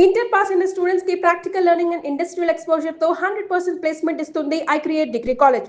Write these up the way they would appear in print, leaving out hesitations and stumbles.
Inter pass అయిన students కి practical learning and industrial exposure తో 100% ప్లేస్మెంట్ ఇస్తుంది ఐ క్రియేట్ డిగ్రీ కాలేజ్.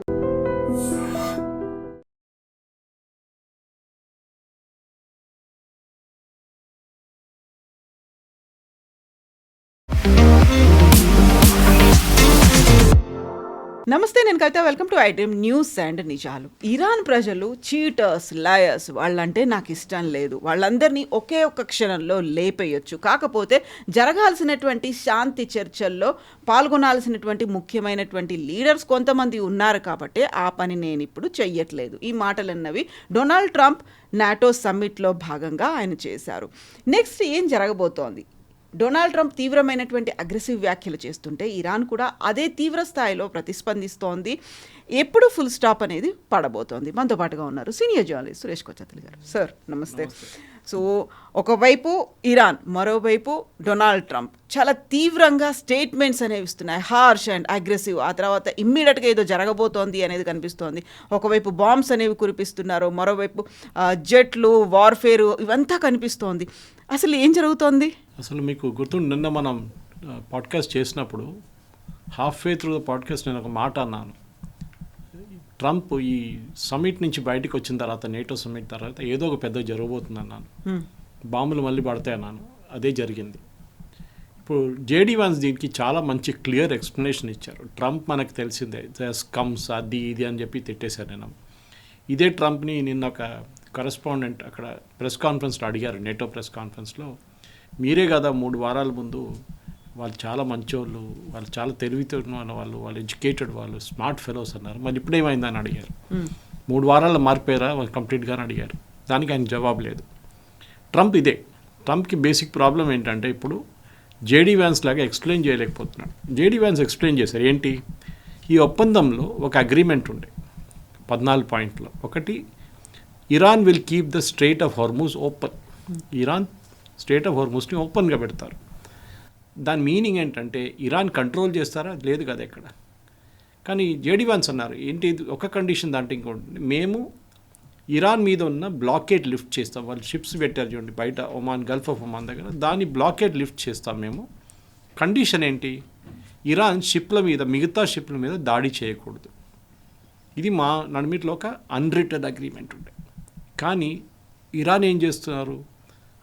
నమస్తే, నేను Kavitha. Welcome to iDream News and నిజాలు. ఇరాన్ ప్రజలు చీటర్స్, లయర్స్, వాళ్ళంటే నాకు ఇష్టం లేదు, వాళ్ళందరినీ ఒకే ఒక్క క్షణంలో లేపేయొచ్చు. కాకపోతే జరగాల్సినటువంటి శాంతి చర్చల్లో పాల్గొనాల్సినటువంటి ముఖ్యమైనటువంటి లీడర్స్ కొంతమంది ఉన్నారు కాబట్టి ఆ పని నేను ఇప్పుడు చెయ్యట్లేదు. ఈ మాటలన్నవి డొనాల్డ్ ట్రంప్ నాటో సమ్మిట్లో భాగంగా ఆయన చేశారు. నెక్స్ట్ ఏం జరగబోతోంది? డొనాల్డ్ ట్రంప్ తీవ్రమైనటువంటి అగ్రెసివ్ వ్యాఖ్యలు చేస్తుంటే ఇరాన్ కూడా అదే తీవ్ర స్థాయిలో ప్రతిస్పందిస్తోంది. ఎప్పుడు ఫుల్ స్టాప్ అనేది పడబోతోంది? మనతో పాటుగా ఉన్నారు సీనియర్ జర్నలిస్ట్ సురేష్ కొచ్చత్లి గారు. సార్ నమస్తే. సో ఒకవైపు ఇరాన్, మరోవైపు డొనాల్డ్ ట్రంప్ చాలా తీవ్రంగా స్టేట్మెంట్స్ అనేవి ఇస్తున్నాయి, హార్ష్ అండ్ అగ్రెసివ్. ఆ తర్వాత ఇమ్మీడియట్గా ఏదో జరగబోతోంది అనేది కనిపిస్తోంది. ఒకవైపు బాంబ్స్ అనేవి కురిపిస్తున్నారు, మరోవైపు జెట్లు, వార్ఫేరు, ఇవంతా కనిపిస్తోంది. అసలు ఏం జరుగుతోంది? అసలు మీకు గుర్తుండి నిన్న మనం పాడ్కాస్ట్ చేసినప్పుడు half way through the podcast నేను ఒక మాట అన్నాను. ట్రంప్ ఈ సమ్మిట్ నుంచి బయటకు వచ్చిన తర్వాత, నేటో సమ్మిట్ తర్వాత ఏదో ఒక పెద్ద జరగబోతుంది అన్నాను. బాంబులు మళ్ళీ పడతాయి అన్నాను. అదే జరిగింది. ఇప్పుడు జేడీ వాన్స్ దీనికి చాలా మంచి క్లియర్ ఎక్స్ప్లెనేషన్ ఇచ్చారు. ట్రంప్ మనకు తెలిసిందే, స్కమ్స్ అది ఇది అని చెప్పి తిట్టేశారు. నేను ఇదే ట్రంప్ని నిన్న ఒక కరెస్పాండెంట్ అక్కడ ప్రెస్ కాన్ఫరెన్స్లో అడిగారు, నేటో ప్రెస్ కాన్ఫరెన్స్లో, మీరే కదా 3 వారాల ముందు వాళ్ళు చాలా మంచోళ్ళు, వాళ్ళు చాలా తెలివితేటలు వాళ్ళు ఎడ్యుకేటెడ్, వాళ్ళు స్మార్ట్ ఫెలోస్ అన్నారు, మరి ఇప్పుడేమైందని అడిగారు. 3 వారాల్లో మారిపోయారా వాళ్ళు కంప్లీట్గానే అడిగారు. దానికి ఆయన జవాబు లేదు. ట్రంప్కి బేసిక్ ప్రాబ్లం ఏంటంటే ఇప్పుడు జేడీ వ్యాన్స్ లాగా ఎక్స్ప్లెయిన్ చేయలేకపోతున్నాడు. జేడీ వ్యాన్స్ ఎక్స్ప్లెయిన్ చేశారు. ఏంటి? ఈ ఒప్పందంలో ఒక అగ్రిమెంట్ ఉండే 14 పాయింట్లో. ఒకటి, Iran will keep the strait of Hormuz open. Iran strait of హార్మూజ్ని ఓపెన్గా పెడతారు. దాని మీనింగ్ ఏంటంటే ఇరాన్ కంట్రోల్ చేస్తారా? లేదు కదా ఎక్కడ. కానీ జేడీ వాన్స్ అన్నారు ఏంటి, ఒక కండిషన్ దాంట్లో ఇంకోటి, మేము ఇరాన్ మీద ఉన్న బ్లాకేడ్ లిఫ్ట్ చేస్తాం. వాళ్ళు షిప్స్ పెట్టారు చూడండి బయట ఒమాన్, గల్ఫ్ ఆఫ్ ఒమాన్ దగ్గర, దాన్ని బ్లాకేడ్ లిఫ్ట్ చేస్తాం మేము. కండిషన్ ఏంటి? ఇరాన్ షిప్ల మీద, మిగతా షిప్ల మీద దాడి చేయకూడదు. ఇది మా నడిమిట్లో ఒక అన్రిటన్ అగ్రిమెంట్ ఉండే. కానీ ఇరాన్ ఏం చేస్తున్నారు?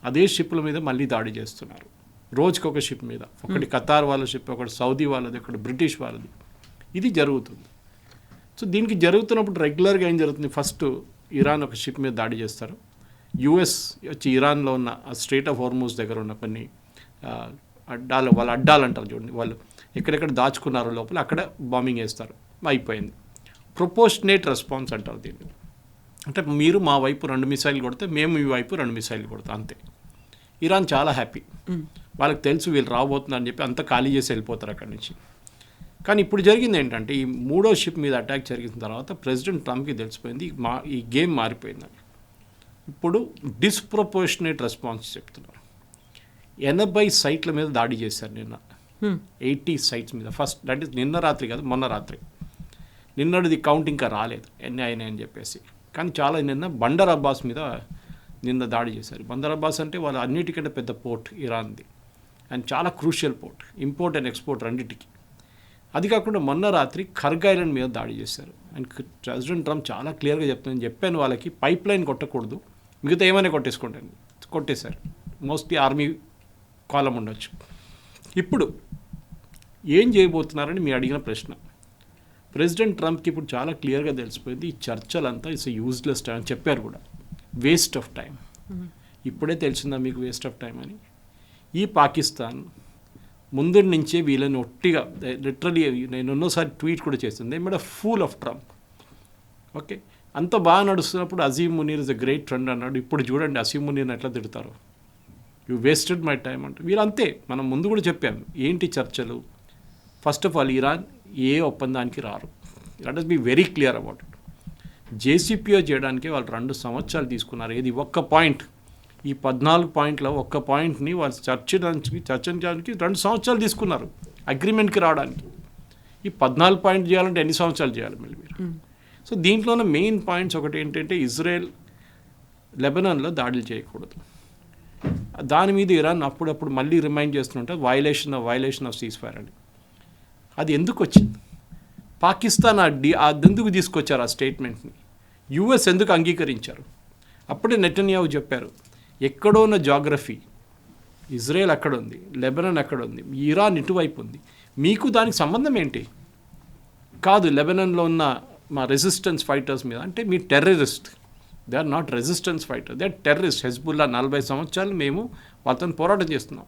అదే షిప్ల మీద మళ్ళీ దాడి చేస్తున్నారు. రోజుకి ఒక షిప్ మీద, ఒకటి ఖతార్ వాళ్ళ షిప్, ఒకటి సౌదీ వాళ్ళది, ఒకటి బ్రిటిష్ వాళ్ళది. ఇది జరుగుతుంది. సో దీనికి జరుగుతున్నప్పుడు రెగ్యులర్గా ఏం జరుగుతుంది? ఫస్ట్ ఇరాన్ ఒక షిప్ మీద దాడి చేస్తారు. యుఎస్ వచ్చి ఇరాన్లో ఉన్న స్ట్రెయిట్ ఆఫ్ హార్మూజ్ దగ్గర ఉన్న కొన్ని అడ్డాలు అంటారు చూడండి, వాళ్ళు ఎక్కడెక్కడ దాచుకున్నారో లోపల అక్కడ బాంబింగ్ వేస్తారు. అయిపోయింది. ప్రొపోర్షనేట్ రెస్పాన్స్ అంటారు దీన్ని. అంటే మీరు మా వైపు 2 మిసైల్ కొడితే మేము మీ వైపు 2 మిసైల్ కొడతాం, అంతే. ఇరాన్ చాలా హ్యాపీ. వాళ్ళకి తెలుసు వీళ్ళు రాబోతుందని చెప్పి అంతా ఖాళీ చేసి వెళ్ళిపోతారు అక్కడి నుంచి. కానీ ఇప్పుడు జరిగింది ఏంటంటే, ఈ 3వ షిప్ మీద అటాక్ జరిగిన తర్వాత ప్రెసిడెంట్ ట్రంప్కి తెలిసిపోయింది ఈ గేమ్ మారిపోయిందని. ఇప్పుడు డిస్ప్రపోర్షనేట్ రెస్పాన్స్ చెప్తున్నారు. 80 సైట్ల మీద దాడి చేశారు నిన్న. 80 సైట్స్ మీద. ఫస్ట్ దట్ ఈస్ నిన్న రాత్రి కాదు, మొన్న రాత్రి. నిన్నటిది కౌంట్ ఇంకా రాలేదు ఎన్ని అయినాయని చెప్పేసి. కానీ చాలా నిన్న బండర్ అబ్బాస్ మీద నిన్న దాడి చేశారు. బందర్ అబ్బాస్ అంటే వాళ్ళు అన్నిటికంటే పెద్ద పోర్ట్ ఇరాన్ది, అండ్ చాలా crucial port, import and export రెండింటికి. అది కాకుండా మొన్న రాత్రి ఖర్గ్ ఐలాండ్ మీద దాడి చేశారు. అండ్ ప్రెసిడెంట్ ట్రంప్ చాలా క్లియర్గా చెప్పాను వాళ్ళకి, పైప్ లైన్ కొట్టకూడదు, మిగతా ఏమైనా కొట్టేసుకుంటాను. కొట్టేశారు. మోస్ట్లీ ఆర్మీ కాలం ఉండొచ్చు. ఇప్పుడు ఏం చేయబోతున్నారని మీరు అడిగిన ప్రశ్న, ప్రెసిడెంట్ ట్రంప్కి ఇప్పుడు చాలా క్లియర్గా తెలిసిపోయింది ఈ చర్చలంతా ఇట్స్ యూజ్లెస్ టైం అని చెప్పారు కూడా. Waste of time. ఇప్పుడే తెలిసిందా మీకు వేస్ట్ ఆఫ్ టైం అని? ఈ పాకిస్తాన్ ముందు నుంచే వీళ్ళని ఒట్టిగా, లిటరలీ నేను ఎన్నోసారి ట్వీట్ కూడా చేసింది, they made a fool of Trump. Okay, అంత బాగా నడుస్తున్నప్పుడు Azeem Munir is a great friend అన్నాడు. ఇప్పుడు చూడండి అజీమ్ మునీర్ని ఎట్లా తిడతారు. యూ వేస్టెడ్ మై టైం అంటే. వీళ్ళంతే. మనం ముందు కూడా చెప్పాము ఏంటి చర్చలు. ఫస్ట్ ఆఫ్ ఆల్ ఇరాన్ ఏ ఒప్పందానికి రారు. Let us be very clear about it. JCPOA చేయడానికి వాళ్ళు 2 సంవత్సరాలు తీసుకున్నారు. ఏది ఒక్క పాయింట్, ఈ 14 పాయింట్లో ఒక్క పాయింట్ని వాళ్ళు చర్చించడానికి 2 సంవత్సరాలు తీసుకున్నారు అగ్రిమెంట్కి రావడానికి. ఈ 14 పాయింట్ చేయాలంటే ఎన్ని సంవత్సరాలు చేయాలి మళ్ళీ మీరు? సో దీంట్లోనే మెయిన్ పాయింట్స్ ఒకటి ఏంటంటే, ఇజ్రాయెల్ లెబనాన్లో దాడులు చేయకూడదు. దాని మీద ఇరాన్ అప్పుడప్పుడు మళ్ళీ రిమైండ్ చేస్తుంటే వైలేషన్ ఆఫ్ సీజ్ ఫైర్ అని. అది ఎందుకు వచ్చింది? పాకిస్తాన్ అదెందుకు తీసుకొచ్చారు ఆ స్టేట్మెంట్ని? యుఎస్ ఎందుకు అంగీకరించారు? అప్పుడే నెటన్యాహు చెప్పారు, ఎక్కడో ఉన్న జాగ్రఫీ, ఇజ్రాయెల్ అక్కడ ఉంది, లెబనాన్ అక్కడ ఉంది, ఇరాన్ ఇటువైపు ఉంది, మీకు దానికి సంబంధం ఏంటి? కాదు, లెబనాన్లో ఉన్న మా రెసిస్టెన్స్ ఫైటర్స్ మీద అంటే మీ terrorist. They are not resistance fighter, they are terrorist. Hezbollah 40 సంవత్సరాలు మేము వాళ్ళతో పోరాటం చేస్తున్నాం.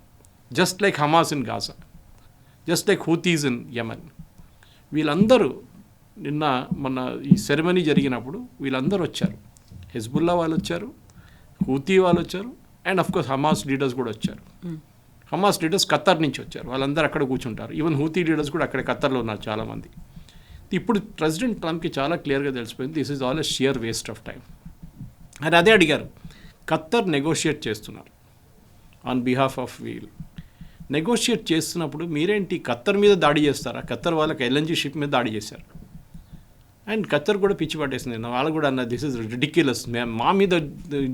Just like Hamas in Gaza, just like Houthis in Yemen. వీళ్ళందరూ మొన్న ఈ సెరమనీ జరిగినప్పుడు వీళ్ళందరూ వచ్చారు. హెజ్బుల్లా వాళ్ళు వచ్చారు, హూతీ వాళ్ళు వచ్చారు, and of course Hamas leaders కూడా వచ్చారు. హమాస్ లీడర్స్ ఖత్తర్ నుంచి వచ్చారు, వాళ్ళందరూ అక్కడ కూర్చుంటారు. ఈవెన్ హూతీ లీడర్స్ కూడా అక్కడ ఖత్తర్లో ఉన్నారు చాలామంది. ఇప్పుడు ప్రెసిడెంట్ ట్రంప్కి చాలా క్లియర్గా తెలిసిపోయింది, this is all a sheer waste of time. అని అదే అడిగారు, ఖత్తర్ నెగోషియేట్ చేస్తున్నారు on behalf of wheel. Negotiate చేస్తున్నప్పుడు మీరేంటి ఖత్తర్ మీద దాడి చేస్తారా? ఖత్తర్ వాళ్ళకి ఎల్ఎన్జీ షిప్ మీద దాడి చేశారు. అండ్ ఖత్తర్ కూడా పిచ్చి పట్టేసింది, వాళ్ళు కూడా అన్నారు దిస్ ఇస్ రిడిక్యులస్, మేము మా మీద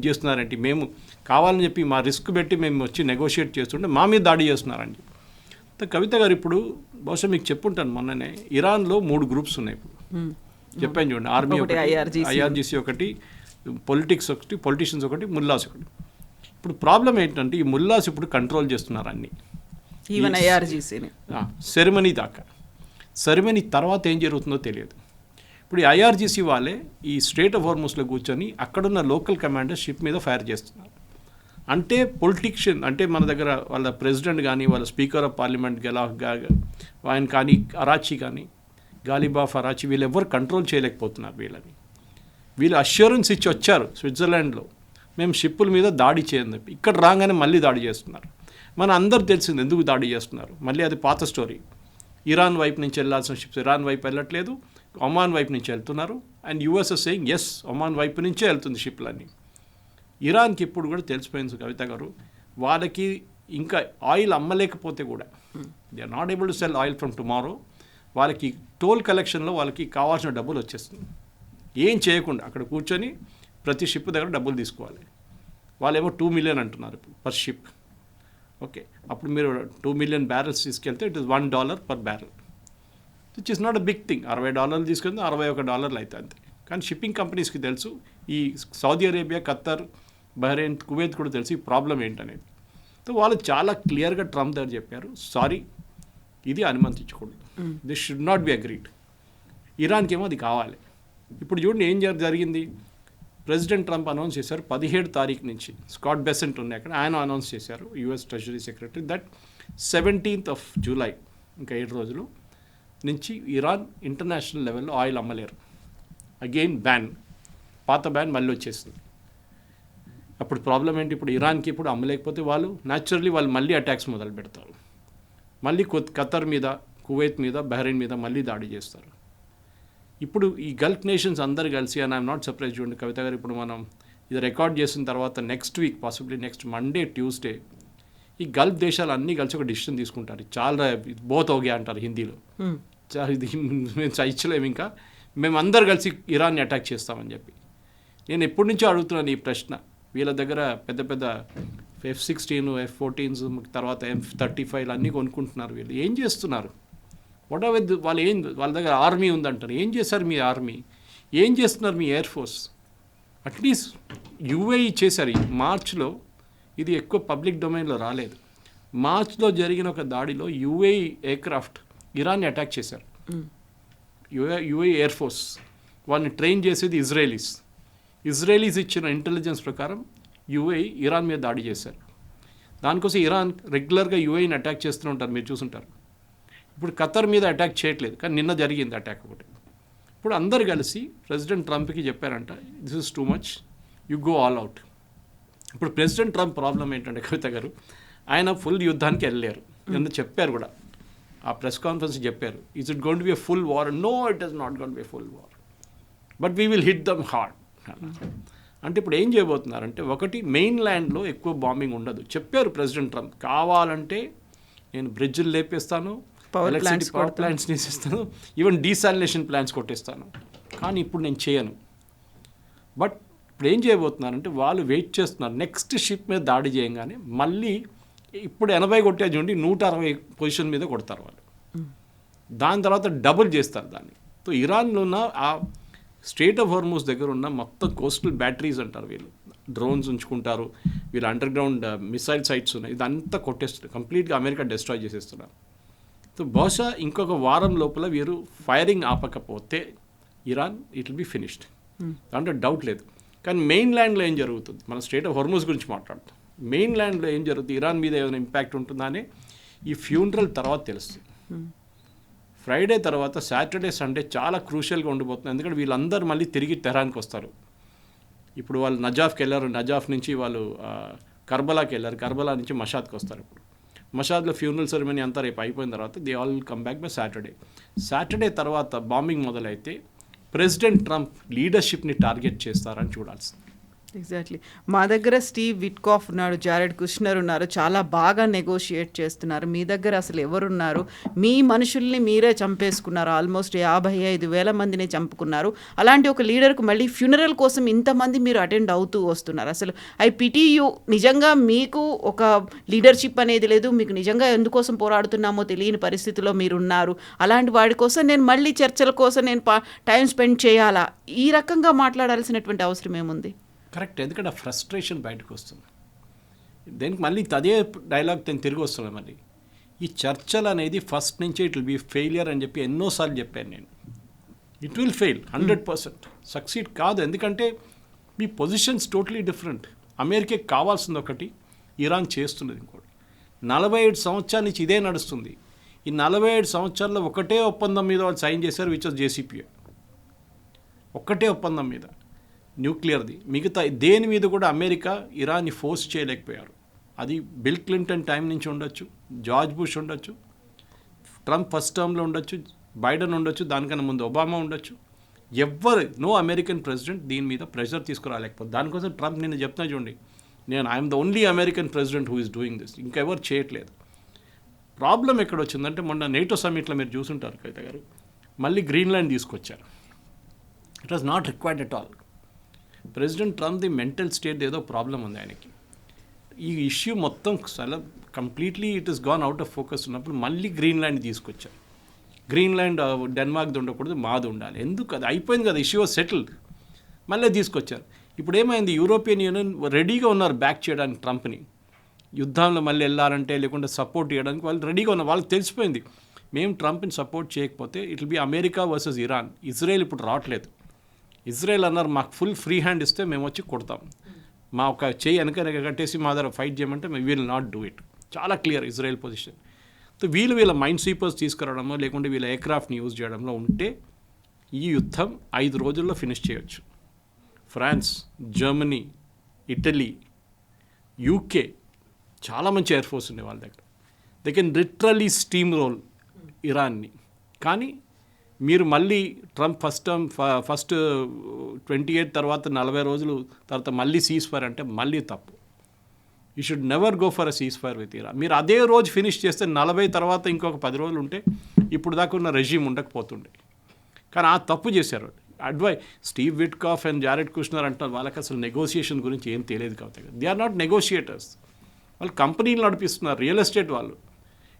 చేస్తున్నారంటే, మేము కావాలని చెప్పి మా రిస్క్ పెట్టి మేము వచ్చి నెగోషియేట్ చేస్తుంటే మా మీద దాడి చేస్తున్నారండి. కవిత గారు, ఇప్పుడు బహుశా మీకు చెప్పుంటాను మొన్ననే, ఇరాన్లో 3 గ్రూప్స్ ఉన్నాయి ఇప్పుడు. చెప్పాను చూడండి, ఆర్మీ ఒకటి, ఐఆర్జీసీ ఒకటి, పొలిటీషియన్స్ ఒకటి, ముల్లాస్ ఒకటి. ఇప్పుడు ప్రాబ్లం ఏంటంటే ఈ ముల్లాస్ ఇప్పుడు కంట్రోల్ చేస్తున్నారు అన్ని, ఈవెన్ ఐఆర్జీసీని. సెరమనీ దాకా. సెరమనీ తర్వాత ఏం జరుగుతుందో తెలియదు. ఇప్పుడు ఈ ఐఆర్జీసీ వాళ్ళే ఈ స్ట్రేట్ ఆఫ్ హార్ముజ్లో కూర్చొని అక్కడున్న లోకల్ కమాండర్ షిప్ మీద ఫైర్ చేస్తున్నారు. అంటే పొలిటీషియన్ అంటే మన దగ్గర వాళ్ళ ప్రెసిడెంట్ కానీ, వాళ్ళ స్పీకర్ ఆఫ్ పార్లమెంట్ ఆయన కానీ, అరాచీ కానీ, గాలిబాఫ్ అరాచీ, వీళ్ళు ఎవరు కంట్రోల్ చేయలేకపోతున్నారు వీళ్ళని. వీళ్ళు అష్యూరెన్స్ ఇచ్చి వచ్చారు స్విట్జర్లాండ్లో, మేము షిప్పుల మీద దాడి చేయని చెప్పి. ఇక్కడ రాగానే మళ్ళీ దాడి చేస్తున్నారు. మన అందరూ తెలిసింది ఎందుకు దాడి చేస్తున్నారు. మళ్ళీ అది పాత స్టోరీ. ఇరాన్ వైపు నుంచి వెళ్ళాల్సిన షిప్స్ ఇరాన్ వైపు వెళ్ళట్లేదు, ఒమాన్ వైపు నుంచి వెళ్తున్నారు. And US saying yes, Oman వైపు నుంచే వెళ్తుంది షిప్లన్నీ. ఇరాన్కి ఇప్పుడు కూడా తెలిసిపోయింది కవిత గారు, వాళ్ళకి ఇంకా ఆయిల్ అమ్మలేకపోతే కూడా they are not able to sell oil from tomorrow. వాళ్ళకి టోల్ కలెక్షన్లో వాళ్ళకి కావాల్సిన డబ్బులు వచ్చేస్తుంది. ఏం చేయకుండా అక్కడ కూర్చొని ప్రతి షిప్ దగ్గర డబ్బులు తీసుకోవాలి. వాళ్ళేమో 2 మిలియన్ అంటున్నారు ఇప్పుడు పర్ షిప్. ఓకే, అప్పుడు మీరు 2 మిలియన్ బ్యారెల్స్ తీసుకెళ్తే it is $1 per barrel, which is not a big thing. $60 తీసుకెళ్తే $61 అవుతుంది అంతే. కానీ షిప్పింగ్ కంపెనీస్కి తెలుసు, ఈ Saudi Arabia, Khattar, Bahrain, Kuwait కూడా తెలుసు ఈ ప్రాబ్లం ఏంటనేది. సో వాళ్ళు చాలా క్లియర్గా ట్రంప్ దగ్గర చెప్పారు, సారీ ఇది అనుమతించకూడదు, this should not be agreed. ఇరాన్కి ఏమో అది కావాలి. ఇప్పుడు చూడండి ఏం జరిగింది. ప్రెసిడెంట్ ట్రంప్ అనౌన్స్ చేశారు 17 తారీఖు నుంచి, స్కాట్ బెసెంట్ ఉన్నాయి అక్కడ, ఆయన అనౌన్స్ చేశారు, US treasury secretary, that 17th July, ఇంకా 7 రోజులు నుంచి ఇరాన్ ఇంటర్నేషనల్ లెవెల్లో ఆయిల్ అమ్మలేరు. అగైన్ బ్యాన్, పాత బ్యాన్ మళ్ళీ వచ్చేసింది. అప్పుడు ప్రాబ్లం ఏంటి, ఇప్పుడు ఇరాన్కి ఇప్పుడు అమ్మలేకపోతే వాళ్ళు న్యాచురల్లీ వాళ్ళు మళ్ళీ అటాక్స్ మొదలు పెడతారు. మళ్ళీ ఖత్తర్ మీద, కువైత్ మీద, బహ్రెయిన్ మీద మళ్ళీ దాడి చేస్తారు. ఇప్పుడు ఈ గల్ఫ్ నేషన్స్ అందరు కలిసి, అండ్ ఐఎమ్ నాట్ సర్ప్రైజ్ చూడండి కవిత గారు, ఇప్పుడు మనం ఇది రికార్డ్ చేసిన తర్వాత next week, possibly next Monday, Tuesday, ఈ గల్ఫ్ దేశాలు అన్నీ కలిసి ఒక డిసిషన్ తీసుకుంటారు. చాలా బోత్ ఓగే అంటారు హిందీలో, ఇది మేము సహించలేము, ఇంకా మేము అందరు కలిసి ఇరాన్ని అటాక్ చేస్తామని చెప్పి. నేను ఎప్పటి నుంచో అడుగుతున్నాను ఈ ప్రశ్న. వీళ్ళ దగ్గర పెద్ద పెద్ద F-16, F-14s, తర్వాత F-35 అన్నీ కొనుక్కుంటున్నారు. వీళ్ళు ఏం చేస్తున్నారు? వాట్ ఆర్ వాళ్ళ దగ్గర ఆర్మీ ఉందంటారు. ఏం చేశారు మీ ఆర్మీ? ఏం చేస్తున్నారు మీ ఎయిర్ ఫోర్స్? అట్లీస్ట్ యుఏఈ చేశారు ఈ మార్చ్లో, ఇది ఎక్కువ పబ్లిక్ డొమైన్లో రాలేదు. మార్చ్లో జరిగిన ఒక దాడిలో యుఏఈ ఎయిర్క్రాఫ్ట్ ఇరాన్ని అటాక్ చేశారు. యుఏఈ ఎయిర్ ఫోర్స్ వాళ్ళని ట్రైన్ చేసేది ఇజ్రాయలీస్ ఇచ్చిన ఇంటెలిజెన్స్ ప్రకారం యుఏఈ ఇరాన్ మీద దాడి చేశారు. దానికోసం ఇరాన్ రెగ్యులర్గా యుఏఈని అటాక్ చేస్తూ ఉంటారు, మీరు చూసుంటారు. ఇప్పుడు ఖత్తర్ మీద అటాక్ చేయట్లేదు, కానీ నిన్న జరిగింది అటాక్ ఒకటి. ఇప్పుడు అందరు కలిసి ప్రెసిడెంట్ ట్రంప్కి చెప్పారంట, this is too much, you go all out. ఇప్పుడు ప్రెసిడెంట్ ట్రంప్ ప్రాబ్లం ఏంటంటే కవిత గారు, ఆయన ఫుల్ యుద్ధానికి వెళ్ళారు, ఎందుకు చెప్పారు కూడా, ఆ ప్రెస్ కాన్ఫరెన్స్ చెప్పారు, is it going to be a full war? No, it is not going to be a full war, but we will hit them hard. అంటే ఇప్పుడు ఏం చేయబోతున్నారంటే, ఒకటి మెయిన్ ల్యాండ్లో ఎక్కువ బాంబింగ్ ఉండదు. చెప్పారు ప్రెసిడెంట్ ట్రంప్, కావాలంటే నేను బ్రిడ్జ్లు లేపేస్తాను, పవర్ ప్లాంట్స్ తీసేస్తాను, ఈవెన్ డీసాలినేషన్ ప్లాంట్స్ కొట్టేస్తాను, కానీ ఇప్పుడు నేను చేయను. బట్ ఇప్పుడు ఏం చేయబోతున్నారంటే వాళ్ళు వెయిట్ చేస్తున్నారు నెక్స్ట్ షిప్ మీద దాడి చేయగానే మళ్ళీ ఇప్పుడు 80 కొట్టే చూడండి 160 పొజిషన్ మీద కొడతారు వాళ్ళు. దాని తర్వాత డబుల్ చేస్తారు దాన్ని. సో ఇరాన్లో ఉన్న ఆ స్ట్రేట్ ఆఫ్ హార్మూజ్ దగ్గర ఉన్న మొత్తం కోస్టల్ బ్యాటరీస్ అంటారు వీళ్ళు, డ్రోన్స్ ఉంచుకుంటారు, వీళ్ళు అండర్ గ్రౌండ్ మిసైల్ సైట్స్ ఉన్నాయి, ఇదంతా కొట్టేస్తారు, కంప్లీట్గా అమెరికా డిస్ట్రాయ్ చేసేస్తున్నారు. సో బహుశా ఇంకొక వారం లోపల వీరు ఫైరింగ్ ఆపకపోతే Iran it will be finished, దాంట్లో డౌట్ లేదు. కానీ మెయిన్ ల్యాండ్లో ఏం జరుగుతుంది, మన స్ట్రేట్ ఆఫ్ హార్మూజ్ గురించి మాట్లాడుతాం, మెయిన్ ల్యాండ్లో ఏం జరుగుతుంది, ఇరాన్ మీద ఏమైనా ఇంపాక్ట్ ఉంటుందా అని ఈ ఫ్యూనరల్ తర్వాత తెలుస్తుంది. ఫ్రైడే తర్వాత సాటర్డే సండే చాలా క్రూషియల్గా ఉండిపోతుంది, ఎందుకంటే వీళ్ళందరూ మళ్ళీ తిరిగి తెహరాన్కి వస్తారు. ఇప్పుడు వాళ్ళు నజాఫ్కి వెళ్ళారు, నజాఫ్ నుంచి వాళ్ళు కర్బలాకి వెళ్ళారు, కర్బలా నుంచి మషాద్కి వస్తారు. ఇప్పుడు మషాద్లో ఫ్యూనరల్ సెరమనీ అంతా రేపు అయిపోయిన తర్వాత they all come back by Saturday తర్వాత బాంబింగ్ మొదలైతే ప్రెసిడెంట్ ట్రంప్ లీడర్షిప్ని టార్గెట్ చేస్తారని చూడాల్సింది. ఎగ్జాక్ట్లీ. మా దగ్గర స్టీవ్ విట్కాఫ్ ఉన్నాడు, జారెడ్ కుష్నర్ ఉన్నారు, చాలా బాగా నెగోషియేట్ చేస్తున్నారు. మీ దగ్గర అసలు ఎవరున్నారు? మీ మనుషుల్ని మీరే చంపేసుకున్నారు, ఆల్మోస్ట్ 55,000 మందిని చంపుకున్నారు. అలాంటి ఒక లీడర్కు మళ్ళీ ఫ్యూనరల్ కోసం ఇంతమంది మీరు అటెండ్ అవుతూ వస్తున్నారు. అసలు ఐ పిటీ యూ, నిజంగా మీకు ఒక లీడర్షిప్ అనేది లేదు, మీకు నిజంగా ఎందుకోసం పోరాడుతున్నామో తెలియని పరిస్థితిలో మీరున్నారు. అలాంటి వాడి కోసం నేను మళ్ళీ చర్చల కోసం నేను టైం స్పెండ్ చేయాలా? ఈ రకంగా మాట్లాడాల్సినటువంటి అవసరం ఏముంది? కరెక్ట్, ఎందుకంటే ఆ ఫ్రస్ట్రేషన్ బయటకు వస్తుంది. దానికి మళ్ళీ అదే డైలాగ్ నేను తిరిగి వస్తున్నాను. మళ్ళీ ఈ చర్చలు అనేది ఫస్ట్ నుంచే ఇట్ విల్ బీ ఫెయిలియర్ అని చెప్పి ఎన్నోసార్లు చెప్పాను నేను. ఇట్ విల్ ఫెయిల్ 100%, సక్సీడ్ కాదు. ఎందుకంటే మీ పొజిషన్స్ టోటలీ డిఫరెంట్. అమెరికాకి కావాల్సింది ఒకటి, ఇరాన్ చేస్తున్నది ఇంకోటి. 47 సంవత్సరాల నుంచి ఇదే నడుస్తుంది. ఈ 47 సంవత్సరాల్లో ఒకటే ఒప్పందం మీద వాళ్ళు సైన్ చేశారు, విచ్ వాజ్ JCPOA. ఒక్కటే ఒప్పందం మీద, న్యూక్లియర్ది. మిగతా దేని మీద కూడా అమెరికా ఇరాన్ని ఫోర్స్ చేయలేకపోయారు. అది బిల్ క్లింటన్ టైం నుంచి ఉండొచ్చు, జార్జ్ బుష్ ఉండొచ్చు, ట్రంప్ ఫస్ట్ టర్మ్లో ఉండొచ్చు, బైడెన్ ఉండొచ్చు, దానికన్నా ముందు ఒబామా ఉండొచ్చు. నో అమెరికన్ ప్రెసిడెంట్ దీని మీద ప్రెషర్ తీసుకురాలేకపోతే. దానికోసం ట్రంప్ నేను చెప్తున్నా చూడండి, I'm the only American president who is doing this, ఇంకెవరు చేయట్లేదు. ప్రాబ్లం ఎక్కడ వచ్చిందంటే మొన్న నేటో సమ్మిట్లో మీరు చూసుంటారు కవిత గారు, మళ్ళీ గ్రీన్లాండ్ తీసుకొచ్చారు. It was not required at all. President Trump the mental state ఏదో ప్రాబ్లం ఉంది ఆయనకి. ఈ ఇష్యూ మొత్తం చాలా completely it is gone out of focus ఉన్నప్పుడు మళ్ళీ గ్రీన్లాండ్ తీసుకొచ్చారు. గ్రీన్లాండ్ డెన్మార్క్ది ఉండకూడదు, మాది ఉండాలి. ఎందుకు? అది అయిపోయింది కదా, ఇష్యూ సెటిల్డ్. మళ్ళీ తీసుకొచ్చారు. ఇప్పుడు ఏమైంది, యూరోపియన్ యూనియన్ రెడీగా ఉన్నారు బ్యాక్ చేయడానికి ట్రంప్ని. యుద్ధంలో మళ్ళీ వెళ్ళాలంటే లేకుంటే సపోర్ట్ చేయడానికి వాళ్ళు రెడీగా ఉన్నారు. వాళ్ళకి తెలిసిపోయింది, మేము ట్రంప్ని సపోర్ట్ చేయకపోతే it will B America versus Iran. Israel ఇప్పుడు రావట్లేదు. ఇజ్రాయెల్ అన్నారు మాకు ఫుల్ ఫ్రీ హ్యాండ్ ఇస్తే మేము వచ్చి కొడతాం, మా ఒక చేయి వెనక కట్టేసి మా దగ్గర ఫైట్ చేయమంటే మేము విల్ నాట్ డూ ఇట్. చాలా క్లియర్ ఇజ్రాయెల్ పొజిషన్. సో వీళ్ళ మైండ్ స్వీపర్స్ తీసుకురావడంలో లేకుంటే వీళ్ళ ఎయిర్క్రాఫ్ట్ని యూజ్ చేయడంలో ఉంటే ఈ యుద్ధం 5 రోజుల్లో ఫినిష్ చేయొచ్చు. ఫ్రాన్స్, జర్మనీ, ఇటలీ, UK చాలా మంచి ఎయిర్ ఫోర్స్ ఉంది వాళ్ళ దగ్గర. They can literally steamroll ఇరాన్ని. కానీ మీరు మళ్ళీ ట్రంప్ ఫస్ట్ 28 తర్వాత 40 రోజులు తర్వాత మళ్ళీ సీజ్ ఫైర్ అంటే మళ్ళీ తప్పు. You should never go for a cease fire with Iran. మీరు అదే రోజు ఫినిష్ చేస్తే 40 తర్వాత ఇంకొక 10 రోజులు ఉంటే ఇప్పుడు దాకా ఉన్న రెజీమ్ ఉండకపోతుండే. కానీ ఆ తప్పు చేశారు. Steve Witkoff and Jared Kushner అంటారు, వాళ్ళకి అసలు నెగోషియేషన్ గురించి ఏం తెలియదు కాబట్టి. They are not negotiators. వాళ్ళు కంపెనీలు నడిపిస్తున్నారు, రియల్ ఎస్టేట్ వాళ్ళు.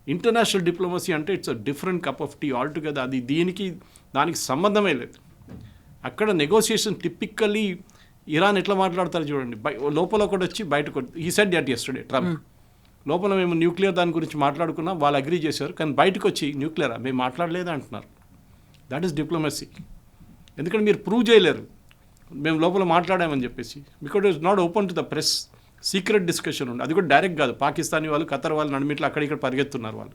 ఇంటర్నేషనల్ డిప్లొమసీ అంటే it's a different cup of tea altogether. అది దానికి సంబంధమే లేదు. అక్కడ నెగోషియేషన్ టిపికల్లీ ఇరాన్ ఎట్లా మాట్లాడతారు చూడండి, లోపల ఒకటి వచ్చి బయటకు. He said that yesterday Trump, లోపల మేము న్యూక్లియర్ దాని గురించి మాట్లాడుకున్నాం, వాళ్ళు అగ్రీ చేశారు, కానీ బయటకు వచ్చి న్యూక్లియరా మేము మాట్లాడలేదు అంటున్నారు. That is diplomacy. ఎందుకంటే మీరు ప్రూవ్ చేయలేరు మేము లోపల మాట్లాడామని చెప్పేసి, because it's not open to the press. Secret discussion ఉంది, అది కూడా డైరెక్ట్ కాదు. పాకిస్తానీ వాళ్ళు, ఖతర్ వాళ్ళు నడిమిట్లో అక్కడిక్కడ పరిగెత్తున్నారు వాళ్ళు.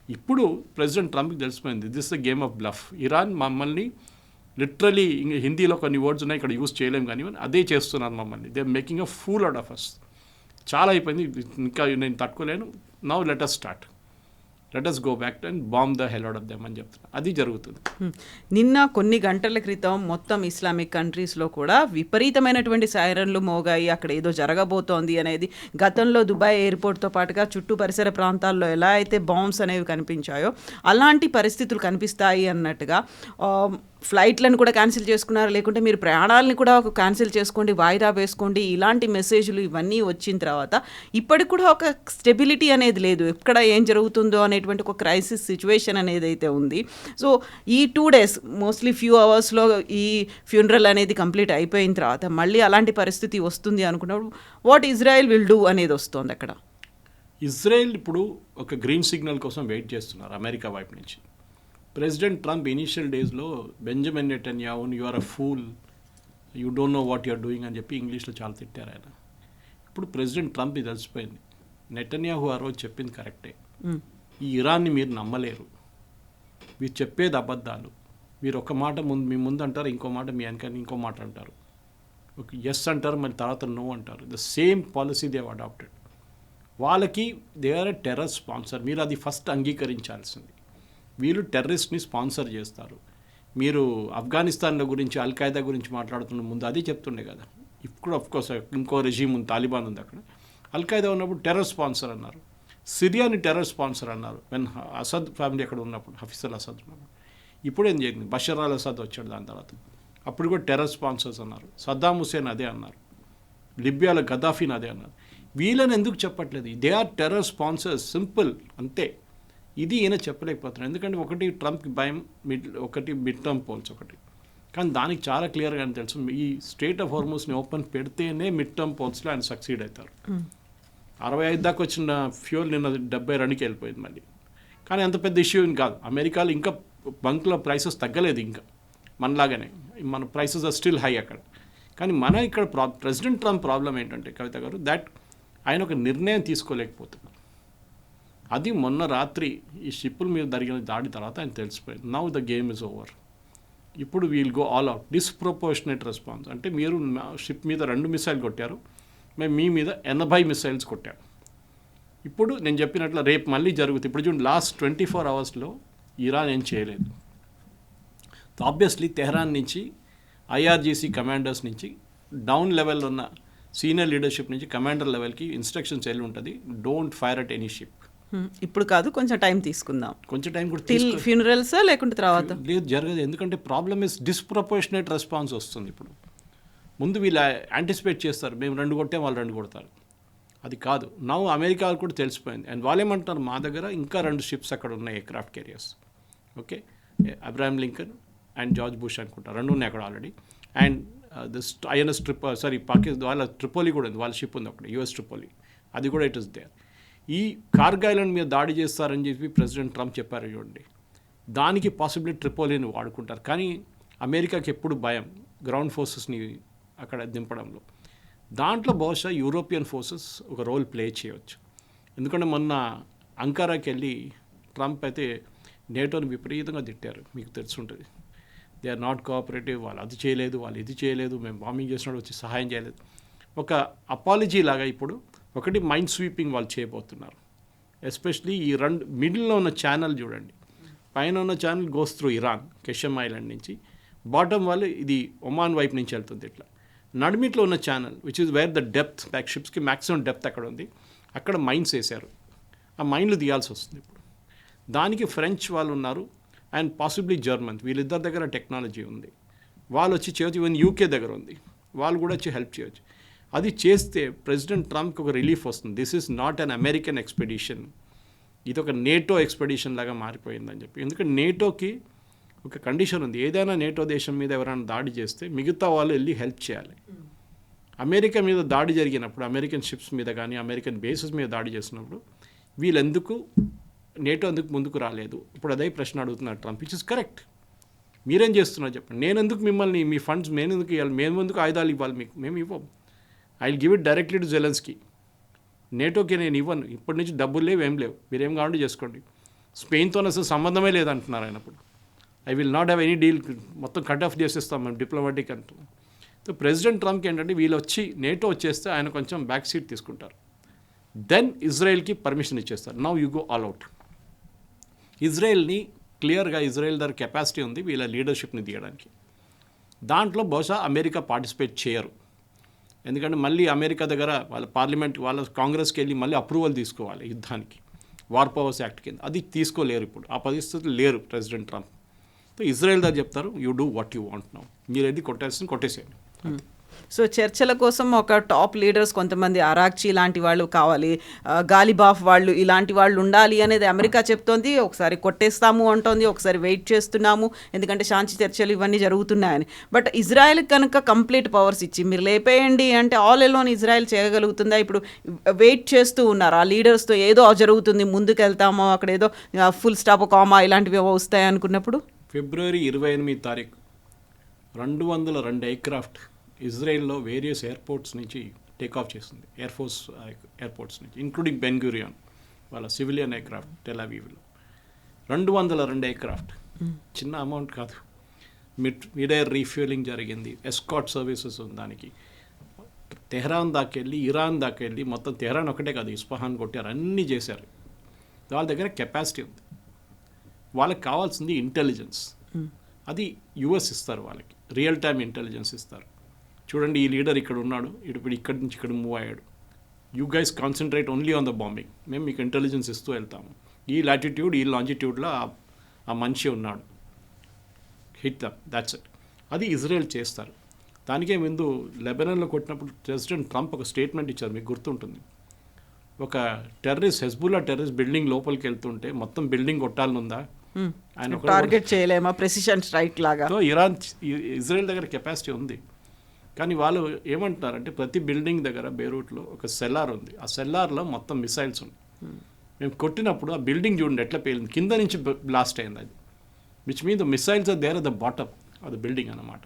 ఇప్పుడు ప్రెసిడెంట్ ట్రంప్కి తెలిసిపోయింది, this the game of bluff. Iran మమ్మల్ని లిటరలీ, హిందీలో కొన్ని వర్డ్స్ ఉన్నాయి ఇక్కడ యూజ్ చేయలేము, కానీ అదే చేస్తున్నారు మమ్మల్ని. They are making a fool out of us. చాలా అయిపోయింది, ఇంకా నేను తట్టుకోలేను. Now let us start, let us go back and bomb the hell out of them అని చెప్తున్నారు. అది జరుగుతుంది. నిన్న కొన్ని గంటల క్రితం మొత్తం ఇస్లామిక్ కంట్రీస్లో కూడా విపరీతమైనటువంటి సైరన్లు మోగాయి, అక్కడ ఏదో జరగబోతోంది అనేది. గతంలో దుబాయ్ ఎయిర్పోర్ట్తో పాటుగా చుట్టూ పరిసర ప్రాంతాల్లో ఎలా అయితే బాంబ్స్ అనేవి కనిపించాయో అలాంటి పరిస్థితులు కనిపిస్తాయి అన్నట్టుగా ఫ్లైట్లను కూడా క్యాన్సిల్ చేసుకున్నారు, లేకుంటే మీరు ప్రయాణాలను కూడా ఒక క్యాన్సిల్ చేసుకోండి, వాయిదా వేసుకోండి, ఇలాంటి మెసేజ్లు ఇవన్నీ వచ్చిన తర్వాత ఇప్పటికి కూడా ఒక స్టెబిలిటీ అనేది లేదు. ఎక్కడ ఏం జరుగుతుందో అనేటువంటి ఒక క్రైసిస్ సిచ్యువేషన్ అనేది అయితే ఉంది. సో ఈ 2 days మోస్ట్లీ ఫ్యూ అవర్స్లో ఈ ఫ్యూనరల్ అనేది కంప్లీట్ అయిపోయిన తర్వాత మళ్ళీ అలాంటి పరిస్థితి వస్తుంది అనుకున్నప్పుడు వాట్ ఇజ్రాయెల్ విల్ డూ అనేది వస్తుంది అక్కడ. ఇజ్రాయెల్ ఇప్పుడు ఒక గ్రీన్ సిగ్నల్ కోసం వెయిట్ చేస్తున్నారు అమెరికా వైపు నుంచి. ప్రెసిడెంట్ ట్రంప్ ఇనీషియల్ డేస్లో బెంజమిన్ నెటన్యాహును you are a fool, you don't know what you're doing అని చెప్పి ఇంగ్లీష్లో చాలా తిట్టారు ఆయన. ఇప్పుడు ప్రెసిడెంట్ ట్రంప్ ఇది తెలిసిపోయింది, నెటన్యాహు ఆ రోజు చెప్పింది కరెక్టే, ఈ ఇరాన్ని మీరు నమ్మలేరు, మీరు చెప్పేది అబద్ధాలు, మీరు ఒక మాట మీ ముందు అంటారు, ఇంకో మాట మీ వెనకాల ఇంకో మాట అంటారు, ఒక ఎస్ అంటారు మళ్ళీ తర్వాత నో అంటారు. The same policy they have adopted. వాళ్ళకి they are a terror sponsor, మీరు అది ఫస్ట్ అంగీకరించాల్సింది. వీళ్ళు టెర్రరిస్ట్ని స్పాన్సర్ చేస్తారు. మీరు ఆఫ్ఘనిస్తాన్ల గురించి అల్ఖైదా గురించి మాట్లాడుతున్న ముందు అది చెప్తుండే కదా. ఇప్పుడు అఫ్కోర్స్ ఇంకో రెజీమ్ ఉంది, తాలిబాన్ ఉంది అక్కడ. అల్ఖైదా ఉన్నప్పుడు టెర్రర్ స్పాన్సర్ అన్నారు, సిరియాని టెర్రర్ స్పాన్సర్ అన్నారు వెన్ అసద్ ఫ్యామిలీ అక్కడ ఉన్నప్పుడు, హఫీజ్ అల్ అసద్ ఉన్నప్పుడు. ఇప్పుడు ఏం జరిగింది, బషర్ అల్ అసద్ వచ్చాడు దాని తర్వాత, అప్పుడు కూడా టెర్రర్ స్పాన్సర్స్ అన్నారు. సద్దాం హుసేన్ అదే అన్నారు, లిబియాలో గద్దాఫీని అదే అన్నారు. వీళ్ళని ఎందుకు చెప్పట్లేదు? They are terror sponsors, simple అంతే. ఇది ఈయన చెప్పలేకపోతున్నారు, ఎందుకంటే ఒకటి ట్రంప్కి భయం, ఒకటి మిడ్ టర్మ్ పోల్స్ ఒకటి. కానీ దానికి చాలా క్లియర్గా తెలుసు, ఈ స్ట్రేట్ ఆఫ్ హార్మోస్ని ఓపెన్ పెడితేనే మిడ్ టర్మ్ పోల్స్లో ఆయన సక్సీడ్ అవుతారు. 65 దాకా వచ్చిన ఫ్యూల్ నిన్న 72కి వెళ్ళిపోయింది మళ్ళీ. కానీ అంత పెద్ద ఇష్యూ కాదు. అమెరికాలో ఇంకా బంక్లో ప్రైసెస్ తగ్గలేదు, ఇంకా మనలాగానే మన ప్రైసెస్ ఆర్ స్టిల్ హై అక్కడ. కానీ మన ఇక్కడ ప్రెసిడెంట్ ట్రంప్ ప్రాబ్లం ఏంటంటే కవిత గారు, దట్ ఆయన ఒక నిర్ణయం తీసుకోలేకపోతున్నారు. అది మొన్న రాత్రి ఈ షిప్పుల మీద జరిగిన దాడి తర్వాత ఆయన తెలిసిపోయింది. Now the game is over. ఇప్పుడు we'll go all out, disproportionate response. అంటే మీరు షిప్ మీద 2 మిసైల్ కొట్టారు, మేము మీ మీద 80 మిసైల్స్ కొట్టాం. ఇప్పుడు నేను చెప్పినట్లు రేపు మళ్ళీ జరుగుతుంది. ఇప్పుడు చూడండి, లాస్ట్ 24 అవర్స్లో ఇరాన్ ఏం చేయలేదు. ఆబ్వియస్లీ తెహరాన్ నుంచి ఐఆర్జీసీ కమాండర్స్ నుంచి డౌన్ లెవెల్లో ఉన్న సీనియర్ లీడర్షిప్ నుంచి కమాండర్ లెవెల్కి ఇన్స్ట్రక్షన్స్ వెళ్ళి ఉంటుంది, don't fire at any ship. ఇప్పుడు కాదు, కొంచెం టైం తీసుకుందాం, కొంచెం టైం కూడా ఫ్యూనరల్స్ లేకుంటే తర్వాత లేదు జరగదు. ఎందుకంటే ప్రాబ్లమ్ ఇస్ డిస్ప్రపోర్షనేట్ రెస్పాన్స్ వస్తుంది. ఇప్పుడు ముందు వీళ్ళు యాంటిసిపేట్ చేస్తారు, మేము 2 కొట్టే వాళ్ళు 2 కొడతారు. అది కాదు. నవ్వు అమెరికా కూడా తెలిసిపోయింది. అండ్ వాళ్ళు ఏమంటున్నారు, మా దగ్గర ఇంకా 2 షిప్స్ అక్కడ ఉన్నాయి, aircraft carriers. Okay, Abraham Lincoln and George bush అనుకుంటా, 2 ఉన్నాయి అక్కడ already. And this INS Pakistan వాళ్ళ ట్రిపోలి కూడా ఉంది, వాళ్ళ షిప్ ఉంది అక్కడ, యుఎస్ ట్రిపోలి, అది కూడా ఇట్ ఇస్ దేర్. ఈ కార్గిల్ ఐలాండ్ మీద దాడి చేస్తారని చెప్పి ప్రెసిడెంట్ ట్రంప్ చెప్పారు చూడండి, దానికి పాసిబిలిటీ ట్రిపోలిని వాడుకుంటారు. కానీ అమెరికాకి ఎప్పుడు భయం గ్రౌండ్ ఫోర్సెస్ని అక్కడ దింపడంలో. దాంట్లో బహుశా యూరోపియన్ ఫోర్సెస్ ఒక రోల్ ప్లే చేయవచ్చు. ఎందుకంటే మొన్న అంకారాకి వెళ్ళి ట్రంప్ అయితే నేటోని విపరీతంగా తిట్టారు, మీకు తెలుసుంటుంది. దే ఆర్ నాట్ కోఆపరేటివ్, వాళ్ళు అది చేయలేదు, వాళ్ళు ఇది చేయలేదు, మేము బాంబింగ్ చేసినట్టు వచ్చి సహాయం చేయలేదు. ఒక అపాలజీ లాగా ఇప్పుడు ఒకటి మైండ్ స్వీపింగ్ వాళ్ళు చేయబోతున్నారు. ఎస్పెషలీ ఈ 2 మిడిల్లో ఉన్న ఛానల్ చూడండి, పైన ఉన్న channel goes through Iran, Qeshm island నుంచి, బాటమ్ వాళ్ళు ఇది ఒమాన్ వైపు నుంచి వెళ్తుంది. ఇట్లా నడిమిట్లో ఉన్న channel which is where the depth, back షిప్స్కి మ్యాక్సిమం డెప్త్ అక్కడ ఉంది, అక్కడ మైన్స్ వేశారు. ఆ మైన్లు తీయాల్సి వస్తుంది ఇప్పుడు. దానికి ఫ్రెంచ్ వాళ్ళు ఉన్నారు అండ్ పాసిబ్లీ జర్మన్, వీళ్ళిద్దరి దగ్గర టెక్నాలజీ ఉంది, వాళ్ళు వచ్చి చేయవచ్చు. ఈవెన్ యూకే దగ్గర ఉంది, వాళ్ళు కూడా వచ్చి హెల్ప్ చేయవచ్చు. అది చేస్తే ప్రెసిడెంట్ ట్రంప్కి ఒక రిలీఫ్ వస్తుంది. This is not an American expedition, ఇది ఒక నేటో ఎక్స్పెడిషన్ లాగా మారిపోయిందని చెప్పి. ఎందుకంటే నేటోకి ఒక కండిషన్ ఉంది, ఏదైనా నేటో దేశం మీద ఎవరైనా దాడి చేస్తే మిగతా వాళ్ళు వెళ్ళి హెల్ప్ చేయాలి. అమెరికా మీద దాడి జరిగినప్పుడు, అమెరికన్ షిప్స్ మీద కానీ అమెరికన్ బేసెస్ మీద దాడి చేసినప్పుడు వీళ్ళెందుకు నేటో ఎందుకు ముందుకు రాలేదు? ఇప్పుడు అదే ప్రశ్న అడుగుతున్నారు ట్రంప్, విచ్ ఇస్ కరెక్ట్. మీరేం చేస్తున్నారు చెప్పండి. నేనెందుకు మిమ్మల్ని మీ ఫండ్స్ మేమెందుకు ఇవ్వాలి, మేమెందుకు ఆయుధాలు ఇవ్వాలి మీకు? మేము ఇవ్వం. I will give it directly to Zelensky. నేటోకి నేను ఇవ్వను, ఇప్పటి నుంచి డబ్బులు లేవు, ఏం లేవు, మీరేం కావాలంటే చేసుకోండి. స్పెయిన్తో అసలు సంబంధమే లేదంటున్నారు ఆయన. అప్పుడు I will not have any deal, మొత్తం కట్ ఆఫ్ చేసేస్తాం మేము డిప్లొమాటిక్ అంటున్నాం. సో ప్రెసిడెంట్ ట్రంప్కి ఏంటంటే వీళ్ళు వచ్చి నేటో వచ్చేస్తే ఆయన కొంచెం బ్యాక్ సీట్ తీసుకుంటారు, దెన్ ఇజ్రాయెల్కి పర్మిషన్ ఇచ్చేస్తారు. Now you go all out. ఇజ్రాయెల్ని క్లియర్గా ఇజ్రాయెల్ దగ్గర కెపాసిటీ ఉంది వీళ్ళ లీడర్షిప్ని తీయడానికి. దాంట్లో బహుశా అమెరికా పార్టిసిపేట్ చేయరు, ఎందుకంటే మళ్ళీ అమెరికా దగ్గర వాళ్ళ పార్లమెంట్ వాళ్ళ కాంగ్రెస్కి వెళ్ళి మళ్ళీ అప్రూవల్ తీసుకోవాలి యుద్ధానికి, వార్ పవర్స్ యాక్ట్ కింద. అది తీసుకోలేరు ఇప్పుడు, ఆ పరిస్థితులు లేరు ప్రెసిడెంట్ ట్రంప్. సో ఇజ్రాయెల్ దగ్గర చెప్తారు you do what you want now, మీరు ఏది కొట్టేసేయండి. సో చర్చల కోసం ఒక టాప్ లీడర్స్ కొంతమంది అరాక్చి లాంటి వాళ్ళు కావాలి, గాలిబాఫ్ వాళ్ళు ఇలాంటి వాళ్ళు ఉండాలి అనేది అమెరికా చెప్తోంది. ఒకసారి కొట్టేస్తాము అంటోంది, ఒకసారి వెయిట్ చేస్తున్నాము ఎందుకంటే శాంతి చర్చలు ఇవన్నీ జరుగుతున్నాయని. బట్ ఇజ్రాయెల్కి కనుక కంప్లీట్ పవర్స్ ఇచ్చి మీరు లేపేయండి అంటే ఆల్ ఎలోన్ ఇజ్రాయెల్ చేయగలుగుతుందా? ఇప్పుడు వెయిట్ చేస్తూ ఉన్నారు ఆ లీడర్స్తో, ఏదో జరుగుతుంది ముందుకు వెళ్తామో అక్కడ ఏదో ఫుల్ స్టాప్ కామా ఇలాంటివి వస్తాయి అనుకున్నప్పుడు. ఫిబ్రవరి 28 202 ఎయిర్క్రాఫ్ట్ ఇజ్రాయెల్లో వేరియస్ ఎయిర్పోర్ట్స్ నుంచి టేకాఫ్ చేస్తుంది, ఎయిర్ ఫోర్స్ ఎయిర్పోర్ట్స్ నుంచి, ఇంక్లూడింగ్ బెన్ గురియాన్ వాళ్ళ సివిలియన్ ఎయిర్క్రాఫ్ట్ టెల్-అవీవ్లో. 202 ఎయిర్క్రాఫ్ట్ చిన్న అమౌంట్ కాదు. మిడ్ ఎయిర్ రీఫ్యూలింగ్ జరిగింది, ఎస్కాట్ సర్వీసెస్ ఉంది దానికి. తెహ్రాన్ దాకెళ్ళి ఇరాన్ దాకెళ్ళి మొత్తం తెహ్రాన్ ఒకటే కాదు ఇస్ఫహాన్ కొట్టారు, అన్నీ చేశారు. వాళ్ళ దగ్గర కెపాసిటీ ఉంది. వాళ్ళకి కావాల్సింది ఇంటెలిజెన్స్, అది యుఎస్ ఇస్తారు వాళ్ళకి, రియల్ టైమ్ ఇంటెలిజెన్స్ ఇస్తారు. చూడండి ఈ లీడర్ ఇక్కడ ఉన్నాడు, ఇప్పుడు ఇక్కడి నుంచి ఇక్కడ మూవ్ అయ్యాడు, you guys concentrate only on the bombing, మేము మీకు ఇంటెలిజెన్స్ ఇస్తూ వెళ్తాము, ఈ లాటిట్యూడ్ ఈ లాంజిట్యూడ్లో ఆ మనిషి ఉన్నాడు, హిట్ దమ్, దాట్స్ ఇట్. అది ఇజ్రాయెల్ చేస్తారు. దానికే ముందు లెబనాన్లో కొట్టినప్పుడు ప్రెసిడెంట్ ట్రంప్ ఒక స్టేట్మెంట్ ఇచ్చారు, మీకు గుర్తుంటుంది. ఒక టెర్రరిస్ట్, హెజ్బుల్లా టెర్రరిస్ట్ బిల్డింగ్ లోపలికి వెళ్తుంటే మొత్తం బిల్డింగ్ కొట్టాలనుందా, ఆయన టార్గెట్ చేయలేమా, ప్రెసిషన్ స్ట్రైక్ లాగా. సో ఇజ్రాయెల్ దగ్గర కెపాసిటీ ఉంది, కానీ వాళ్ళు ఏమంటున్నారంటే ప్రతి బిల్డింగ్ దగ్గర బేరూట్లో ఒక సెల్లార్ ఉంది, ఆ సెల్లార్లో మొత్తం మిసైల్స్ ఉన్నాయి. మేము కొట్టినప్పుడు ఆ బిల్డింగ్ చూడండి ఎట్లా పేలింది, కింద నుంచి బ్లాస్ట్ అయింది అది, which mean the missiles are there at the bottom of the building అన్నమాట.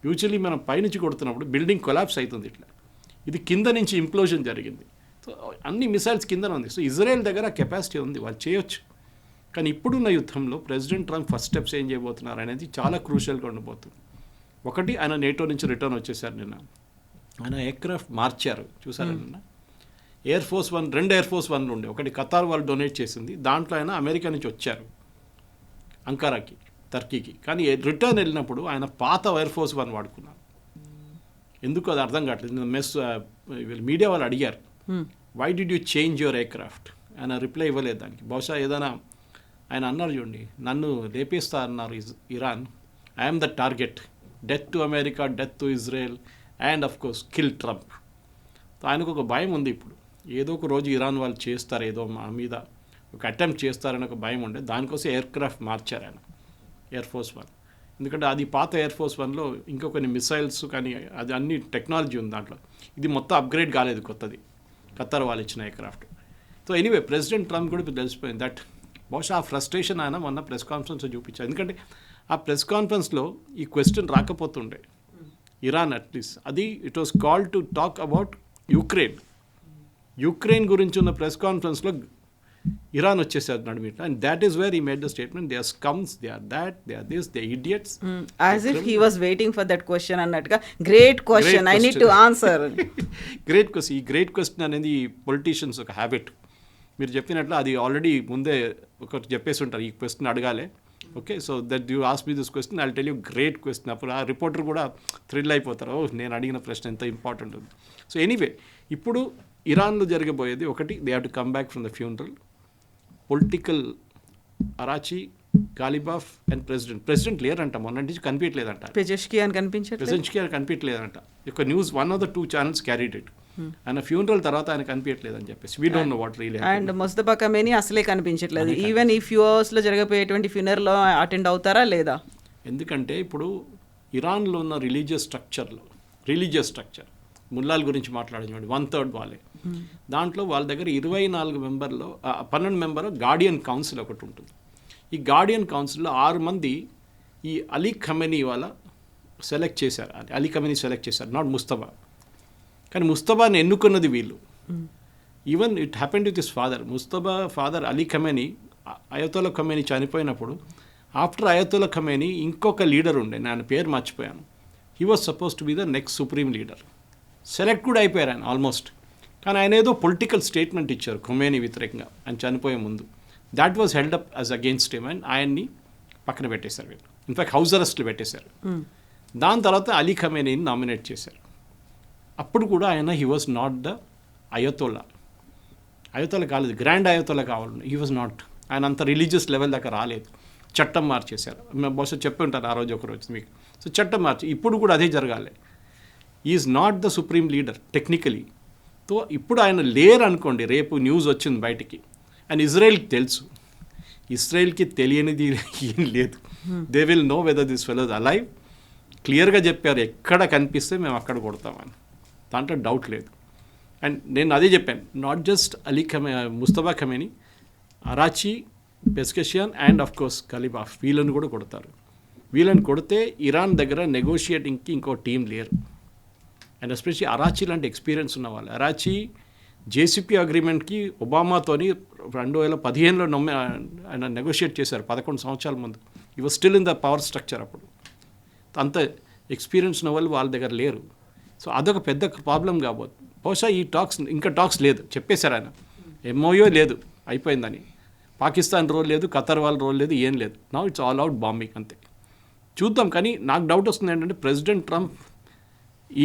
యూజువల్లీ మనం పైనుంచి కొడుతున్నప్పుడు బిల్డింగ్ కొలాప్స్ అవుతుంది ఇట్లా, ఇది కింద నుంచి ఇంప్లోజన్ జరిగింది. సో అన్ని మిసైల్స్ కింద ఉంది. సో ఇజ్రాయెల్ దగ్గర కెపాసిటీ ఉంది, వాళ్ళు చేయొచ్చు. కానీ ఇప్పుడున్న యుద్ధంలో ప్రెసిడెంట్ ట్రంప్ ఫస్ట్ స్టెప్స్ ఏం చేయబోతున్నారు అనేది చాలా క్రూషియల్గా ఉండబోతుంది. ఒకటి, ఆయన నేటో నుంచి రిటర్న్ వచ్చేసారు నిన్న, ఆయన ఎయిర్క్రాఫ్ట్ మార్చారు చూసారా నిన్న. ఎయిర్ ఫోర్స్ 1, 2 ఎయిర్ ఫోర్స్ 1 ఉండే, ఒకటి ఖతార్ వాళ్ళు డొనేట్ చేసింది, దాంట్లో ఆయన అమెరికా నుంచి వచ్చారు అంకారాకి, టర్కీకి. కానీ రిటర్న్ వెళ్ళినప్పుడు ఆయన పాత ఎయిర్ ఫోర్స్ 1 వాడుకున్నారు. ఎందుకు అది అర్థం కావట్లేదు. మీడియా వాళ్ళు అడిగారు why did you change your aircraft, ఆయన రిప్లై ఇవ్వలేదు దానికి. బహుశా ఏదైనా ఆయన అన్నారు చూడండి, నన్ను రేపేస్తా అన్నారు Iran, I'm the target, death to America, death to Israel and of course kill Trump. ఆయనకు ఒక భయం ఉంది, ఇప్పుడు ఏదో ఒక రోజు ఇరాన్ వాళ్ళు చేస్తారు, ఏదో మా మీద ఒక అటెంప్ట్ చేస్తారని ఒక భయం ఉండే, దానికోసం ఎయిర్క్రాఫ్ట్ మార్చారు ఆయన ఎయిర్ ఫోర్స్ 1. ఎందుకంటే అది పాత ఎయిర్ ఫోర్స్ 1లో ఇంకా కొన్ని మిసైల్స్ కానీ అది అన్ని టెక్నాలజీ ఉంది దాంట్లో, ఇది మొత్తం అప్గ్రేడ్ కాలేదు కొత్తది, ఖతార్ వాళ్ళు ఇచ్చిన aircraft. So anyway president Trump కూడా ఇప్పుడు తెలిసిపోయింది దట్ బహుశా ఆ ఫ్రస్ట్రేషన్ ఆయన మొన్న ప్రెస్ కాన్ఫరెన్స్లో చూపించారు. ఎందుకంటే ఆ ప్రెస్ కాన్ఫరెన్స్లో ఈ క్వశ్చన్ రాకపోతుండే ఇరాన్ అట్లీస్ట్, అది it was called to talk about Ukraine గురించి ఉన్న ప్రెస్ కాన్ఫరెన్స్లో ఇరాన్ వచ్చేసారు నడిమిట్ల, and that is where he made the statement, they are scums, they are that, they are this, they idiots, as if he was waiting for that question అన్నట్టుగా. Great question, I need to answer. Great question. ఈ great question అనేది politicians ఒక habit. మీరు చెప్పినట్లు అది already ముందే ఒకటి చెప్పేసి ఉంటారు, ఈ క్వశ్చన్ అడగాలి, okay, so that you ask me this question, I will tell you great question. అప్పుడు ఆ రిపోర్టర్ కూడా థ్రిల్ అయిపోతారు, ఓ నేను అడిగిన ప్రశ్న ఎంత ఇంపార్టెంట్ ఉంది. సో ఎనీవే ఇప్పుడు ఇరాన్లో జరగబోయేది ఒకటి, they have to come back from the funeral. Political Araghchi, Ghalibaf and president లేరంట, మొన్న నుంచి కనిపించలేదంట, పెజెష్కియాన్ కనిపించలేదంట. ఒక news 1 of the 2 channels carried it. ఆయన ఫ్యూనరల్ తర్వాత ఆయన కనిపించట్లేదు అని చెప్పేసి, we don't know what really happened. And Mustafa Khamenei అసలే కనిపించట్లేదు. ఈవెన్ ఈ ఫ్యూ అవర్స్లో జరగబోయేటువంటి ఫ్యూనరల్లో అటెండ్ అవుతారా లేదా? ఎందుకంటే ఇప్పుడు ఇరాన్లో ఉన్న రిలీజియస్ స్ట్రక్చర్ ముల్లాల గురించి మాట్లాడించండి, 1/3 వాళ్ళే. దాంట్లో వాళ్ళ దగ్గర 24 మెంబర్లో 12 మెంబర్ గార్డియన్ కౌన్సిల్ ఒకటి ఉంటుంది. ఈ గార్డియన్ కౌన్సిల్లో 6 మంది ఈ అలీ ఖమేనీ వాళ్ళ సెలెక్ట్ చేశారు, అలీ ఖమేనీ సెలెక్ట్ చేశారు, నాట్ ముస్తఫా. కానీ ముస్తఫాని ఎన్నుకున్నది వీళ్ళు. Even it happened with his father. Mustafa father Ali Khamenei, Ayatollah Khamenei చనిపోయినప్పుడు ఆఫ్టర్ అయతోలా ఖమేనీ ఇంకొక లీడర్ ఉండే, నేను పేరు మర్చిపోయాను, he was suppose to be the next supreme leader. Select కూడా అయిపోయారు ఆయన ఆల్మోస్ట్. కానీ ఆయన ఏదో పొలిటికల్ స్టేట్మెంట్ ఇచ్చారు ఖమేనీ వ్యతిరేకంగా ఆయన చనిపోయే ముందు. That was held up as against him and ఆయన్ని పక్కన పెట్టేశారు వీళ్ళు. ఇన్ఫ్యాక్ట్ హౌస్ అరెస్ట్లు పెట్టేశారు. దాని తర్వాత అలీ ఖమేనీని నామినేట్ చేశారు. అప్పుడు కూడా ఆయన హీ వాజ్ నాట్ ద అయతోలా కాలేదు, గ్రాండ్ అయతోలా కావాలి, హీ వాజ్ నాట్. ఆయన అంత రిలీజియస్ లెవెల్ దాకా రాలేదు. చట్టం మార్చేశారు. మేము బహుశా చెప్పి ఉంటాను ఆ రోజు ఒకరోజు మీకు. సో చట్టం మార్చి ఇప్పుడు కూడా అదే జరగాలి. Is not the supreme leader technically. So ఇప్పుడు ఆయన లేరు అనుకోండి, రేపు న్యూస్ వచ్చింది బయటికి, అండ్ ఇజ్రాయెల్కి తెలుసు, ఇజ్రాయెల్కి తెలియనిది ఏం లేదు. They will know whether this fellows alive. క్లియర్గా చెప్పారు, ఎక్కడ కనిపిస్తే మేము అక్కడ కొడతామని, దాంట్లో డౌట్ లేదు. అండ్ నేను అదే చెప్పాను, not just Mustafa Khamenei, Araghchi, Pezeshkian and of course Ghalibaf, వీళ్ళని కూడా కొడతారు. వీళ్ళని కొడితే ఇరాన్ దగ్గర నెగోషియేటింగ్కి ఇంకో టీం లేరు. అండ్ ఎస్పెషల్లీ అరాచీ లాంటి ఎక్స్పీరియన్స్ ఉన్న వాళ్ళు. అరాచీ జేసీపీ అగ్రిమెంట్కి ఒబామాతోని 2015లో ఆయన నెగోషియేట్ చేశారు 11 సంవత్సరాల ముందు. ఈ was still in the power structure. అప్పుడు అంత ఎక్స్పీరియన్స్ ఉన్న వాళ్ళు వాళ్ళ దగ్గర లేరు. సో అదొక పెద్ద ప్రాబ్లం కాబోతుంది. బహుశా ఈ ఇంకా టాక్స్ లేదు, చెప్పేశారు ఆయన, ఎంఓయూ లేదు, అయిపోయిందని. పాకిస్తాన్ రోల్ లేదు, ఖతర్ వాళ్ళ రోల్ లేదు, ఏం లేదు. Now it's all out bombing అంతే. చూద్దాం. కానీ నాకు డౌట్ వస్తుంది ఏంటంటే, ప్రెసిడెంట్ ట్రంప్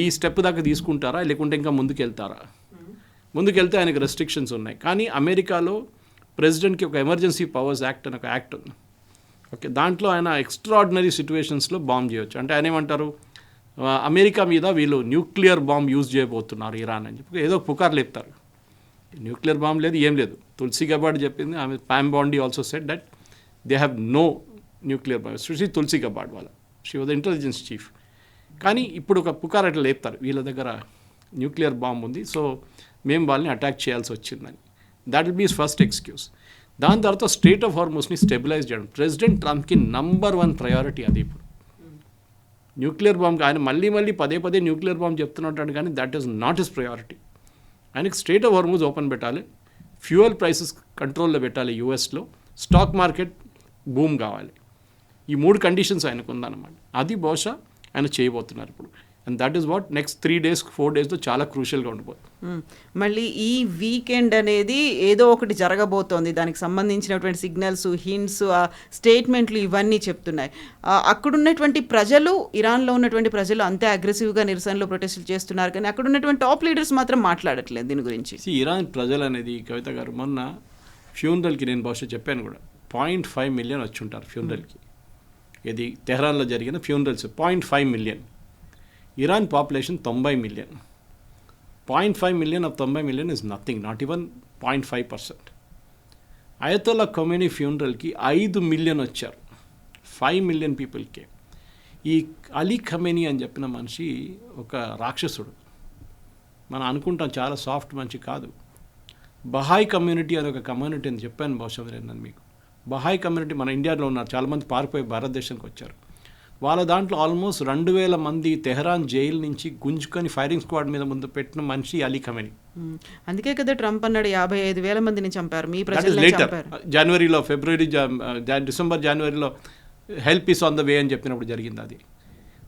ఈ స్టెప్ దాకా తీసుకుంటారా, లేకుంటే ఇంకా ముందుకెళ్తారా? ముందుకెళ్తే ఆయనకు రెస్ట్రిక్షన్స్ ఉన్నాయి. కానీ అమెరికాలో ప్రెసిడెంట్కి ఒక ఎమర్జెన్సీ పవర్స్ యాక్ట్ అని ఒక యాక్ట్ ఉంది. ఓకే, దాంట్లో ఆయన ఎక్స్ట్రాడినరీ సిచ్యువేషన్స్లో బాంబ్ చేయొచ్చు. అంటే ఆయన ఏమంటారు, అమెరికా మీద వీళ్ళు న్యూక్లియర్ బాంబ్ యూజ్ చేయబోతున్నారు ఇరాన్ అని చెప్పి ఏదో పుకారు లేపుతారు. న్యూక్లియర్ బాంబ్ లేదు, ఏం లేదు. తులసి గబార్డ్ చెప్పింది, ఆమె Pam Bondi also said that they have no nuclear bomb. Specially Tulsi Gabbard వాళ్ళ, she was the intelligence chief. కానీ ఇప్పుడు ఒక పుకార్ అట్లా లేపుతారు, వీళ్ళ దగ్గర న్యూక్లియర్ బాంబ్ ఉంది, సో మేము వాళ్ళని అటాక్ చేయాల్సి వచ్చిందని. That will be his first excuse. దాని తర్వాత స్ట్రెయిట్ ఆఫ్ హార్మోస్ని స్టెబిలైజ్ చేయడం ప్రెసిడెంట్ ట్రంప్కి నంబర్ 1 ప్రయారిటీ అది. ఇప్పుడు న్యూక్లియర్ బాంబ్ ఆయన మళ్ళీ పదే న్యూక్లియర్ బాంబ్ చెప్తున్నట్టు, కానీ that is not his priority. ఆయనకి స్ట్రెయిట్ ఆఫ్ హార్మోస్ ఓపెన్ పెట్టాలి, ఫ్యూయల్ ప్రైసెస్ కంట్రోల్లో పెట్టాలి యూఎస్లో, స్టాక్ మార్కెట్ బూమ్ కావాలి. ఈ 3 కండిషన్స్ ఆయనకు ఉందన్నమాట. అది బహుశా ఆయన చేయబోతున్నారు ఇప్పుడు. And that is what next 3 days 4 daysలో చాలా క్రూషియల్గా ఉండిపోతుంది. మళ్ళీ ఈ వీకెండ్ అనేది ఏదో ఒకటి జరగబోతోంది, దానికి సంబంధించినటువంటి సిగ్నల్స్, హింట్స్, స్టేట్మెంట్లు ఇవన్నీ చెప్తున్నాయి. అక్కడున్నటువంటి ప్రజలు, ఇరాన్లో ఉన్నటువంటి ప్రజలు అంతే అగ్రెసివ్గా నిరసనలో ప్రొటెస్టులు చేస్తున్నారు, కానీ అక్కడ ఉన్నటువంటి టాప్ లీడర్స్ మాత్రం మాట్లాడట్లేదు దీని గురించి. ఇరాన్ ప్రజలు అనేది, కవిత గారు మొన్న ఫ్యూనరల్కి నేను బహుశా చెప్పాను కూడా, 0.5 million వచ్చి ఉంటారు ఫ్యూనరల్కి. ఇది తెహ్రాన్లో జరిగిన funerals 0.5 million. Iran population 90 million. 0.5 million of 90 million is nothing, not even 0.5%. Ayatollah Khomeini ఫ్యూనరల్కి 5 million వచ్చారు, 5 million పీపుల్కే. ఈ అలీ ఖొమైనీ అని చెప్పిన మనిషి ఒక రాక్షసుడు. మనం అనుకుంటాం చాలా సాఫ్ట్ మనిషి కాదు. బహాయ్ కమ్యూనిటీ అని ఒక కమ్యూనిటీ అని చెప్పాను బహుశా నేను మీకు. బహాయ్ కమ్యూనిటీ మన ఇండియాలో ఉన్నారు, చాలామంది పారిపోయి భారతదేశానికి వచ్చారు. వాళ్ళ దాంట్లో ఆల్మోస్ట్ 2000 మంది తెహ్రాన్ జైలు నుంచి గుంజుకొని ఫైరింగ్ స్క్వాడ్ మీద ముందు పెట్టిన మనిషి అలీ ఖొమైనీ. అందుకే కదా ట్రంప్ అన్నాడు 55,000 మందిని చంపారు, మీ ప్రజలు చంపారు. జనవరిలో, డిసెంబర్ జనవరిలో help is on the way అని చెప్పినప్పుడు జరిగింది అది.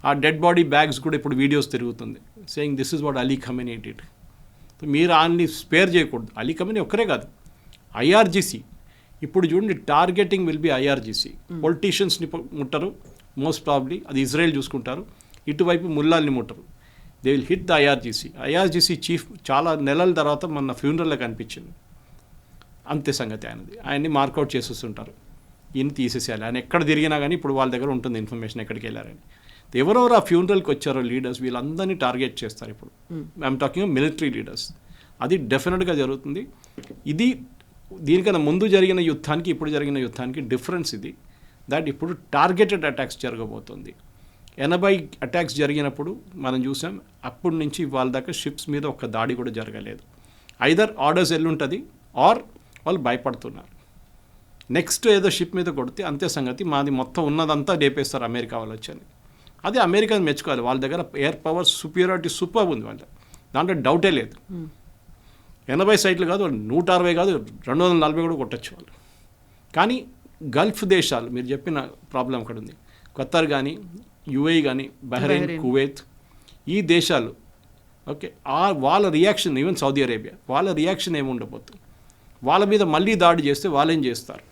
ఆ డెడ్ బాడీ బ్యాగ్స్ కూడా ఇప్పుడు వీడియోస్ తిరుగుతుంది, saying this is what Ali Khomeini did. మీరు ఆయన్ని స్పేర్ చేయకూడదు. అలీ ఖొమైనీ ఒక్కరే కాదు, ఐఆర్జీసీ ఇప్పుడు చూడండి, టార్గెటింగ్ విల్ బి ఐఆర్జీసీ. పొలిటీషియన్స్ని ముట్టరు మోస్ట్ ప్రాబ్లీ, అది ఇజ్రాయెల్ చూసుకుంటారు. ఇటువైపు ముల్లాల్ని ముట్టరు. They will hit the IRGC. IRGC chief చాలా నెలల తర్వాత మన ఫ్యూనరల్లో కనిపించింది. అంతే సంగతి ఆయనది. ఆయన్ని మార్కౌట్ చేసేస్తుంటారు, ఈయన తీసేసేయాలి. ఆయన ఎక్కడ తిరిగినా కానీ ఇప్పుడు వాళ్ళ దగ్గర ఉంటుంది ఇన్ఫర్మేషన్ ఎక్కడికి వెళ్ళారని. ఎవరెవరు ఆ ఫ్యూనరల్కి వచ్చారో లీడర్స్, వీళ్ళందరినీ టార్గెట్ చేస్తారు ఇప్పుడు. I'm talking military leaders. అది డెఫినెట్గా జరుగుతుంది. ఇది దీనికన్నా ముందు జరిగిన యుద్ధానికి ఇప్పుడు జరిగిన యుద్ధానికి డిఫరెన్స్ ఇది, దట్ ఇప్పుడు టార్గెటెడ్ అటాక్స్ జరగబోతుంది. 80 అటాక్స్ జరిగినప్పుడు మనం చూసాం, అప్పటి నుంచి వాళ్ళ దాకా షిప్స్ మీద ఒక్క దాడి కూడా జరగలేదు. ఐదర్ ఆర్డర్స్ వెళ్ళుంటుంది ఆర్ వాళ్ళు భయపడుతున్నారు. నెక్స్ట్ ఏదో షిప్ మీద కొడితే అంతే సంగతి, మాది మొత్తం ఉన్నదంతా లేపేస్తారు అమెరికా వాళ్ళు వచ్చని. అదే అమెరికాని మెచ్చుకోవాలి, వాళ్ళ దగ్గర ఎయిర్ పవర్ సుపీరియారిటీ సూపర్ ఉంది వాళ్ళ, దాంట్లో డౌటే లేదు. 80 సైట్లు కాదు, 160 కాదు, 240 కూడా కొట్టచ్చు వాళ్ళు. కానీ గల్ఫ్ దేశాలు, మీరు చెప్పిన ప్రాబ్లం అక్కడ ఉంది. ఖతర్ కానీ, యుఏఈ కానీ, బహ్రెయిన్, కువైత్, ఈ దేశాలు ఓకే, వాళ్ళ రియాక్షన్, ఈవెన్ సౌదీ అరేబియా, వాళ్ళ రియాక్షన్ ఏముండబోతుంది. వాళ్ళ మీద మళ్ళీ దాడి చేస్తే వాళ్ళేం చేస్తారు?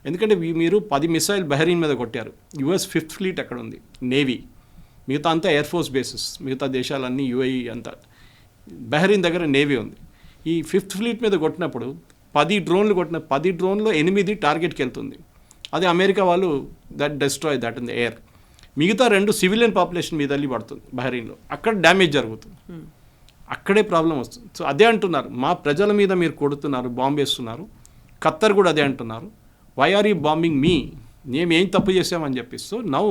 ఎందుకంటే మీరు 10 మిసైల్ బహ్రెయిన్ మీద కొట్టారు. యుఎస్ 5th ఫ్లీట్ అక్కడ ఉంది, నేవీ, మిగతా అంతా ఎయిర్ ఫోర్స్ బేసెస్, మిగతా దేశాలన్నీ యుఏఈ అంతా. బహ్రెయిన్ దగ్గర నేవీ ఉంది. ఈ 5th ఫ్లీట్ మీద కొట్టినప్పుడు 10 డ్రోన్లు కొట్టిన 10 డ్రోన్లో 8 టార్గెట్కి వెళ్తుంది. అదే అమెరికా వాళ్ళు that destroy that in the air. మిగతా 2 సివిలియన్ పాపులేషన్ మీద వెళ్ళి పడుతుంది బహ్రెయిన్లో, అక్కడ డ్యామేజ్ జరుగుతుంది, అక్కడే ప్రాబ్లం వస్తుంది. సో అదే అంటున్నారు, మా ప్రజల మీద మీరు కొడుతున్నారు, బాంబు వేస్తున్నారు. ఖత్తర్ కూడా అదే అంటున్నారు, వై ఆర్ యూ బాంబింగ్ మీ, మేము ఏం తప్పు చేసామని చెప్పి. సో నౌ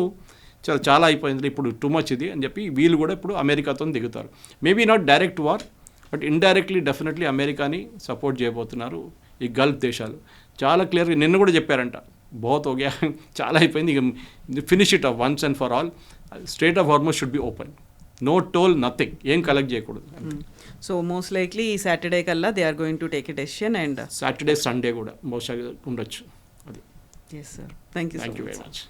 చాలా అయిపోయింది, ఇప్పుడు టూ మచ్ ఇది అని చెప్పి వీళ్ళు కూడా ఇప్పుడు అమెరికాతో దిగుతారు. Maybe not direct war, but indirectly definitely అమెరికాని సపోర్ట్ చేయబోతున్నారు ఈ గల్ఫ్ దేశాలు. చాలా క్లియర్గా నిన్న కూడా చెప్పారంట, బహుత్ ఓకే, చాలా అయిపోయింది, ఇక finish it off once and for all. Strait of Hormuz should be open, no toll, nothing, ఏం కలెక్ట్ చేయకూడదు. సో మోస్ట్ లైక్లీ ఈ సాటర్డే కల్లా they are going to take a decision. And Saturday Sunday కూడా బహుశా ఉండొచ్చు అది. Yes sir, thank you very much.